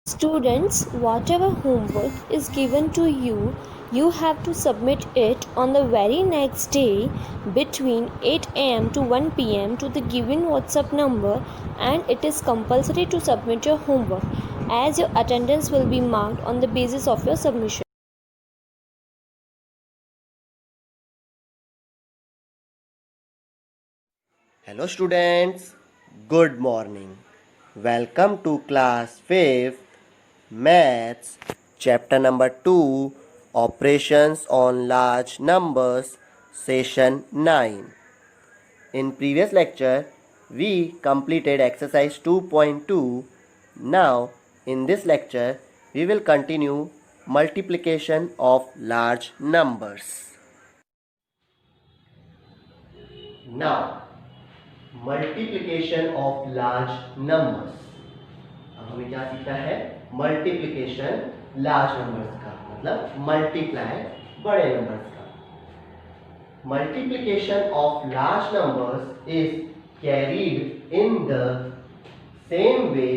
Students, whatever homework is given to you, you have to submit it on the very next day between 8 am to 1 pm to the given WhatsApp number, and it is compulsory to submit your homework as your attendance will be marked on the basis of your submission. Hello students, good morning. Welcome to class 5th Maths chapter number 2 Operations on Large Numbers session 9. In previous lecture we completed exercise 2.2. Now in this lecture we will continue multiplication of large numbers. Now multiplication of large numbers. अब हमें क्या सीखना है? Multiplication large numbers का मतलब multiply बड़े numbers का। Multiplication of large numbers is carried in the same way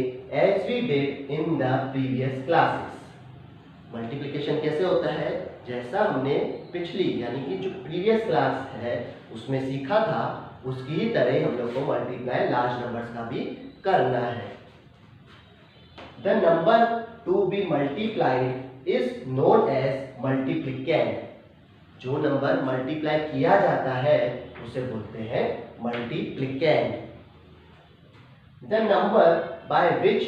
as we did in the previous classes. Multiplication कैसे होता है? जैसा हमने पिछली यानी कि जो प्रीवियस क्लास है उसमें सीखा था उसकी ही तरह हम लोग को मल्टीप्लाई लार्ज नंबर्स का भी करना है। The number to be multiplied is known as multiplicand. जो नंबर मल्टीप्लाई किया जाता है उसे बोलते हैं multiplicand. The number by which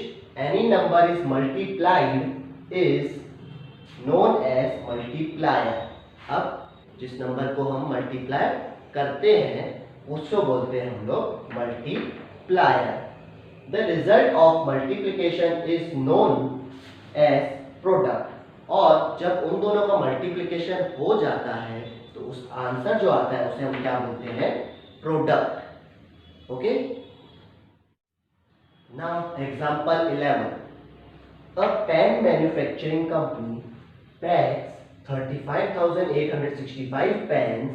any number is multiplied is known as multiplier. अब जिस नंबर को हम मल्टीप्लाई करते हैं उसको बोलते हैं हम लोग multiplier. The result of multiplication is known as product. और जब उन दोनों का मल्टीप्लिकेशन हो जाता है तो उस आंसर जो आता है उसे हम क्या बोलते हैं? Product. Okay, now example 11। A pen manufacturing company packs 35,865 pens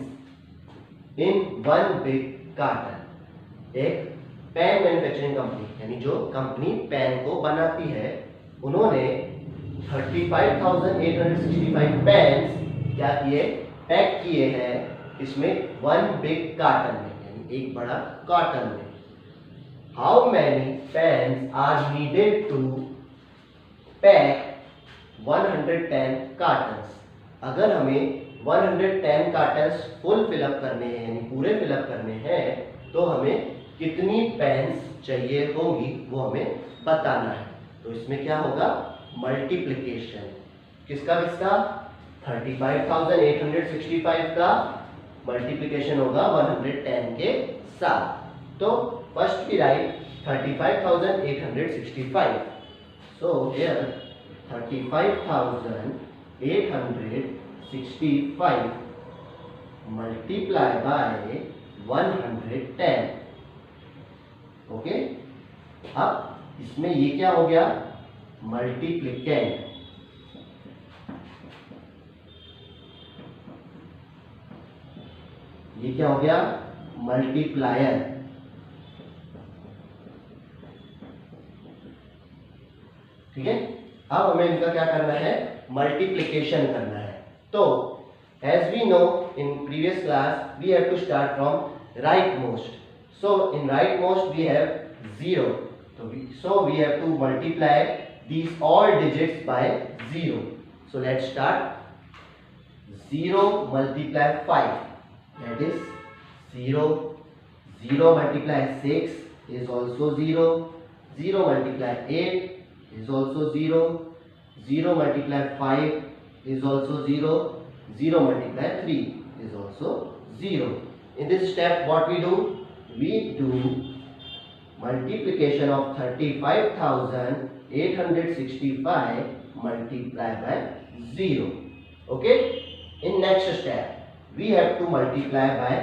in one big carton. एक पेन मैन्युफैक्चरिंग कंपनी यानी जो कंपनी पेन को बनाती है उन्होंने 35,865 पेन्स क्या किए? पैक किए हैं इसमें वन बिग कार्टन में यानी एक बड़ा कार्टन में। How many pens are needed to pack 110 cartons. अगर हमें 110 कार्टन्स फुल फिलअप करने हैं यानी पूरे फिलअप करने हैं तो हमें कितनी पेन्स चाहिए होंगी वो हमें बताना है। तो इसमें क्या होगा? मल्टीप्लिकेशन किसका किसका? 35,865 का मल्टीप्लिकेशन होगा 110 के साथ। तो first we write 35,865। So here 35,865 multiply by 110। ओके, अब इसमें ये क्या हो गया? मल्टीप्लिकेंड। ये क्या हो गया? मल्टीप्लायर। ठीक है, अब हमें इनका क्या करना है? मल्टीप्लिकेशन करना है। तो as we know in previous class we have to start from rightmost. So in rightmost we have 0. So we have to multiply these all digits by 0. So let's start. 0 multiply 5, that is 0. 0 multiply 6 is also 0. 0 multiply 8 is also 0. 0 multiply 5 is also 0. 0 multiply 3 is also 0. In this step what we do? We do multiplication of 35,865 multiplied by 0. Okay, in next step we have to multiply by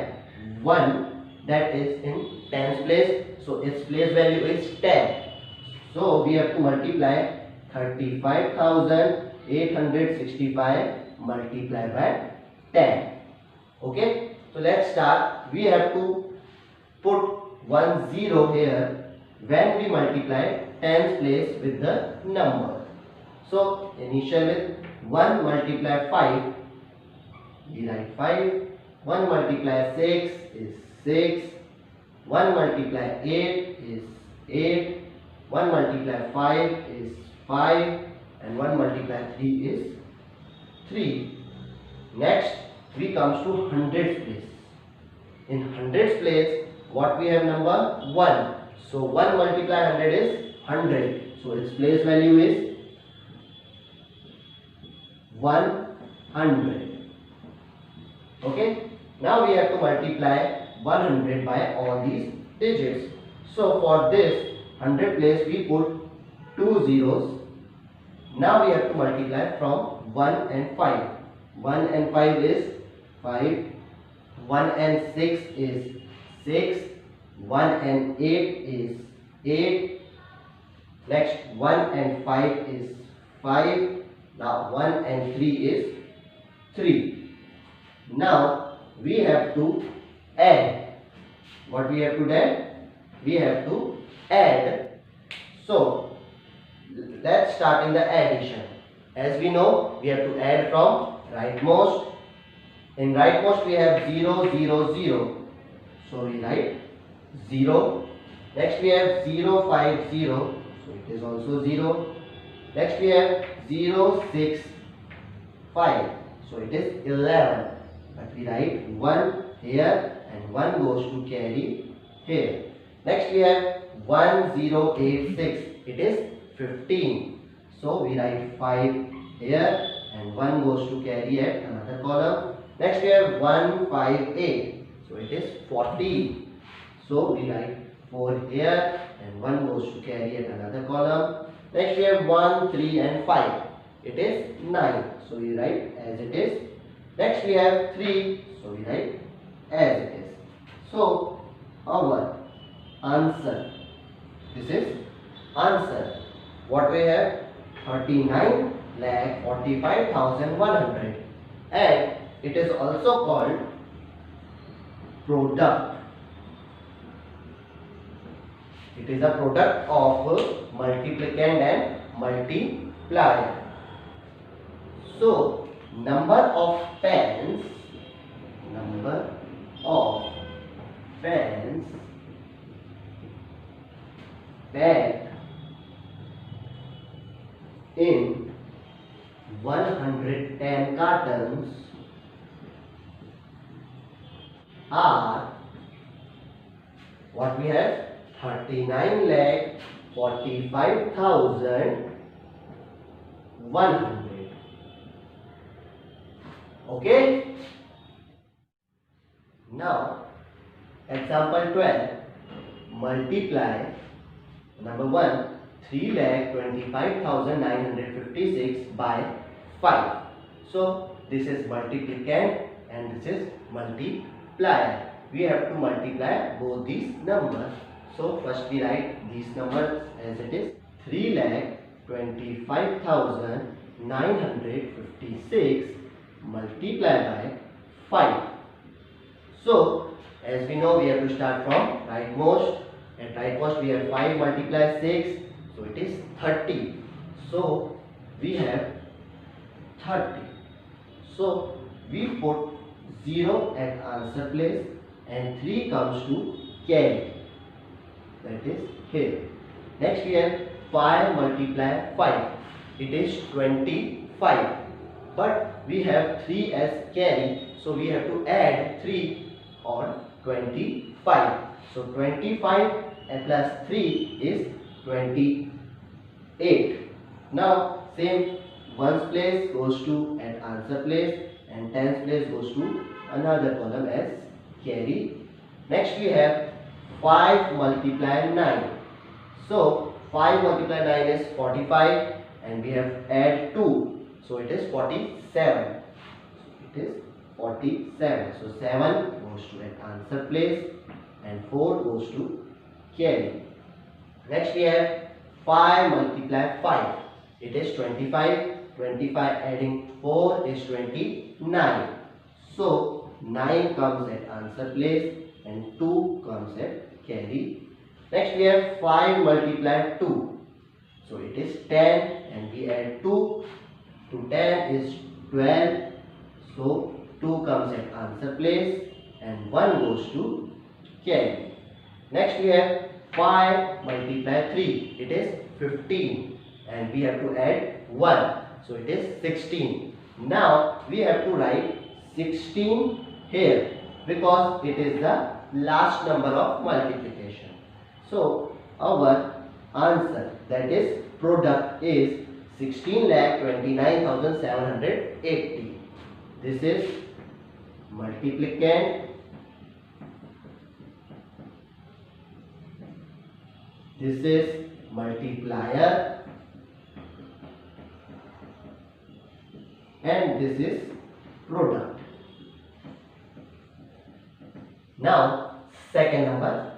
1, that is in tens place, so its place value is 10. So we have to multiply 35,865 multiplied by 10. Okay, so let's start. We have to put 1 0 here when we multiply tens place with the number. So initial with 1 multiply 5, we write 5. 1 multiply 6 is 6. 1 multiply 8 is 8. 1 multiply 5 is 5. And 1 multiply 3 is 3. Next, we comes to hundreds place. In hundreds place, what we have number? 1. So 1 multiply 100 is 100. So its place value is 100. Okay. Now we have to multiply 100 by all these digits. So for this 100 place we put 2 zeros. Now we have to multiply from 1 and 5. 1 and 5 is 5. 1 and 6 is 6. 1 and 8 is 8. Next 1 and 5 is 5. Now 1 and 3 is 3. Now we have to add. What we have to add? We have to add. So let's start in the addition. As we know, we have to add from rightmost. In rightmost we have 0, 0, 0. So we write 0. Next we have 0, 5, 0. So it is also 0. Next we have 0, 6, 5. So it is 11. But we write 1 here and 1 goes to carry here. Next we have 1, 0, 8, 6. It is 15. So we write 5 here and 1 goes to carry at another column. Next we have 1, 5, 8. So it is 40. So we write 4 here and 1 goes to carry at another column. Next we have 1, 3 and 5. It is 9. So we write as it is. Next we have 3. So we write as it is. So our answer. This is answer. What we have? 39,45,100. And it is also called product. It is a product of multiplicand and multiplier. So number of pens packed in 110 cartons are what we have 39,45,100. Okay. Now example 12, multiply number 1 3,25,956 by 5. So this is multiplicand and this is multiplier. We have to multiply both these numbers. So first we write these numbers as it is. 3,25,956 multiplied by 5. So as we know, we have to start from rightmost. At rightmost we have 5 multiply 6. So it is 30. So we have 30. So we put 0 at answer place and 3 comes to carry. That is here. Next we have 5 multiply 5. It is 25. But we have 3 as carry. So we have to add 3 on 25. So 25 and plus 3 is 28. Now same, ones place goes to an answer place and tens place goes to another column as carry. Next we have 5 multiply 9. So 5 multiply 9 is 45 and we have add 2. So it is 47. It is 47. So 7 goes to an answer place and 4 goes to carry. Next we have 5 multiply 5. It is 25. 25 adding 4 is 29. So 9 comes at answer place and 2 comes at carry. Next we have 5 multiply 2. so it is 10, and we add 2 to 10 is 12, so 2 comes at answer place and 1 goes to carry. Next we have 5 multiply 3, it is 15, and we have to add 1, so it is 16. Now we have to write 16 here because it is the last number of multiplication. So our answer, that is product, is 16,29,780. This is multiplicand, this is multiplier, and this is product. Now second number,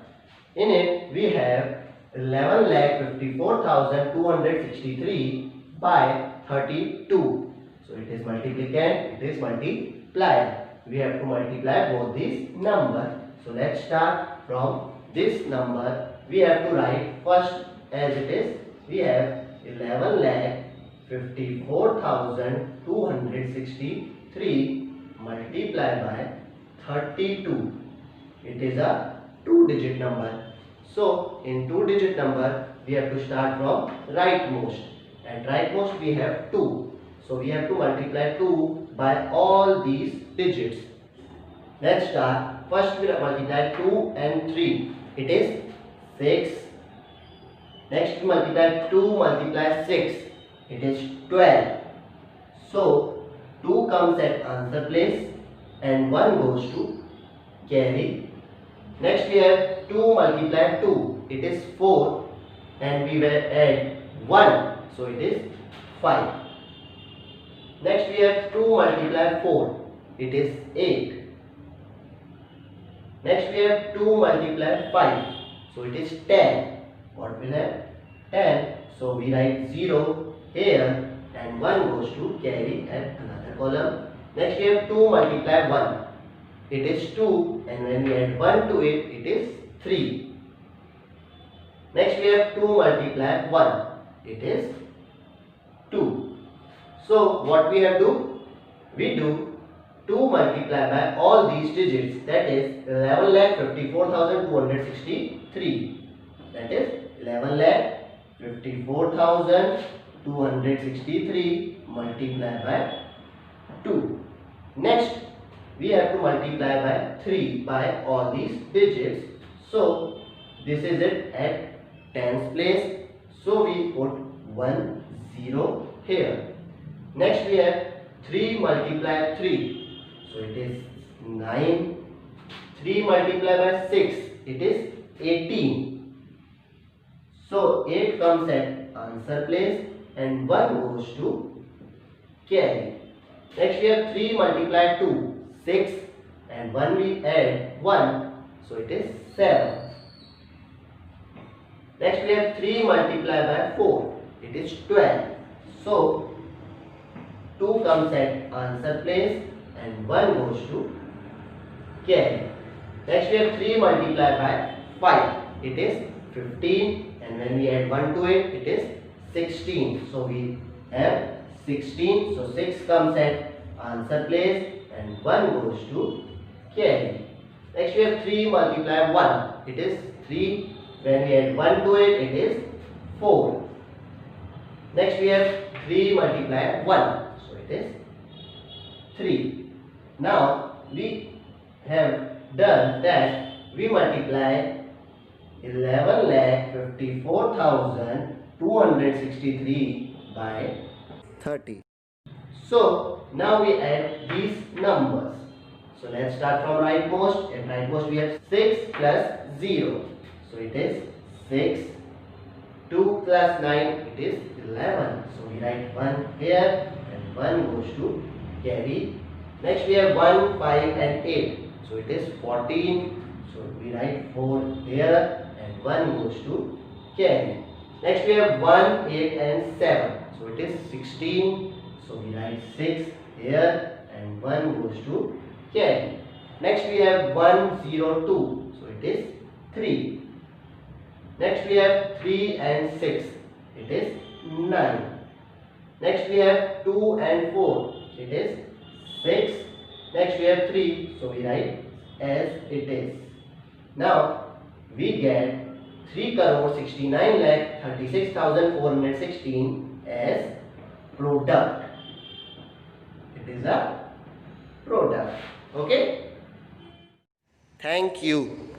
in it we have 11,54,263 by 32. So it is multiplicand, it is multiplier. We have to multiply both these numbers. So let's start from this number. We have to write first as it is. We have 11,54,263 multiplied by 32. It is a 2-digit number. So in 2-digit number we have to start from rightmost. At rightmost we have 2. So we have to multiply 2 by all these digits. Let's start. First we multiply 2 and 3. It is 6. Next we multiply 2 multiply 6. It is 12. So 2 comes at answer place and 1 goes to carry. Next we have 2 multiply 2. It is 4. And we will add 1. So it is 5. Next we have 2 multiply 4. It is 8. Next we have 2 multiply 5. So it is 10. What will have? 10. So we write 0 here and 1 goes to carry at another column. Next we have 2 multiply 1. It is 2, and when we add 1 to it, it is 3. Next we have 2 multiply 1. It is 2. So what we have to? We do 2 multiply by all these digits, that is 11,54,263. That is 11,54,263 multiplied by 2. Next we have to multiply by 3 by all these digits. So this is it at tens place. So we put 1 0 here. Next we have 3 multiply 3. So it is 9. 3 multiplied by 6. It is 18. So 8 comes at answer place and 1 goes to carry. Next we have 3 multiplied 2. 6, and 1 we add 1. So it is 7. Next we have 3 multiplied by 4. It is 12. So 2 comes at answer place and 1 goes to carry. Next we have 3 multiplied by 5. It is 15, and when we add 1 to it, it is 16. So we have 16. So 6 comes at answer place and 1 goes to carry. Next we have 3 multiply 1. It is 3. When we add 1 to it, it is 4. Next we have 3 multiply 1. So it is 3. Now we have done that. We multiply 11,54,263 by 30. So now we add these numbers. So let's start from rightmost. At rightmost we have 6 plus 0. So it is 6. 2 plus 9, it is 11. So we write 1 here and 1 goes to carry. Next we have 1, 5 and 8. So it is 14. So we write 4 here and 1 goes to carry. Next we have 1, 8 and 7. So it is 16. So we write 6 here and 1 goes to carry. Next we have 1, 0, 2. So it is 3. Next we have 3 and 6. It is 9. Next we have 2 and 4. It is 6. Next we have 3. So we write as it is. Now we get 3,69,36,416 as product. It is a product. Okay. Thank you.